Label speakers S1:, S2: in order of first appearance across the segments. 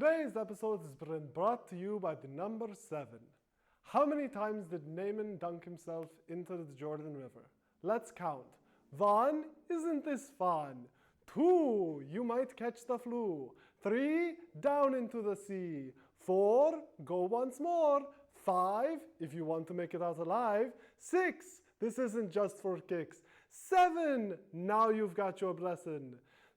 S1: Today's episode has been brought to you by the number 7. How many times did Naaman dunk himself into the Jordan River? Let's count. 1, isn't this fun? 2, you might catch the flu. 3, down into the sea. 4, go once more. 5, if you want to make it out alive. 6, this isn't just for kicks. 7, now you've got your blessing.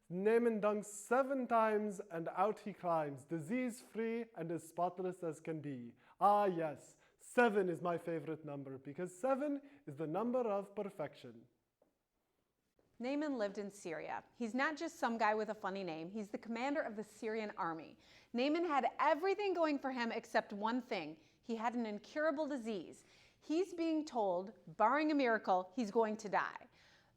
S1: Naaman dunks 7 times and out he climbs, disease-free and as spotless as can be. Ah yes, 7 is my favorite number because 7 is the number of perfection.
S2: Naaman lived in Syria. He's not just some guy with a funny name. He's the commander of the Syrian army. Naaman had everything going for him except one thing. He had an incurable disease. He's being told, barring a miracle, he's going to die.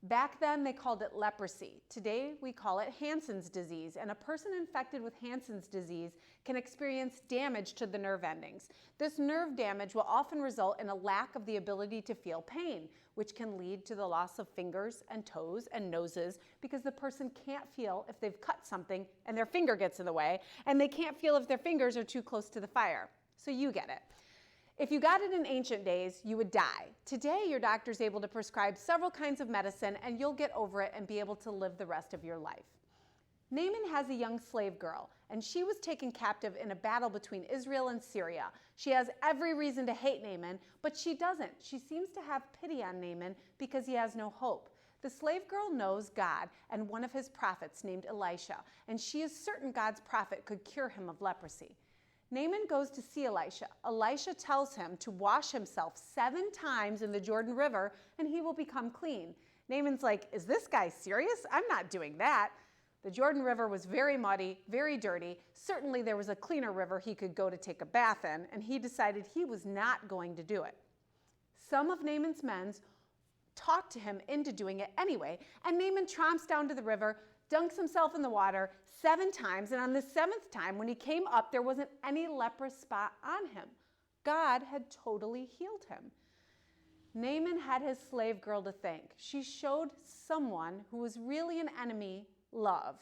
S2: Back then, they called it leprosy. Today, we call it Hansen's disease, and a person infected with Hansen's disease can experience damage to the nerve endings. This nerve damage will often result in a lack of the ability to feel pain, which can lead to the loss of fingers and toes and noses because the person can't feel if they've cut something and their finger gets in the way, and they can't feel if their fingers are too close to the fire. So you get it. If you got it in ancient days, you would die. Today, your doctor's able to prescribe several kinds of medicine and you'll get over it and be able to live the rest of your life. Naaman has a young slave girl, and she was taken captive in a battle between Israel and Syria. She has every reason to hate Naaman, but she doesn't. She seems to have pity on Naaman because he has no hope. The slave girl knows God and one of his prophets named Elisha, and she is certain God's prophet could cure him of leprosy. Naaman goes to see Elisha. Elisha tells him to wash himself 7 times in the Jordan River and he will become clean. Naaman's like, is this guy serious? I'm not doing that. The Jordan River was very muddy, very dirty. Certainly there was a cleaner river he could go to take a bath in, and he decided he was not going to do it. Some of Naaman's men talked to him into doing it anyway, and Naaman tromps down to the river, dunks himself in the water 7 times, and on the 7th time, when he came up, there wasn't any leprous spot on him. God had totally healed him. Naaman had his slave girl to thank. She showed someone who was really an enemy love.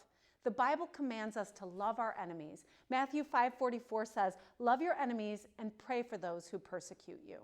S2: The Bible commands us to love our enemies. Matthew 5:44 says, love your enemies and pray for those who persecute you.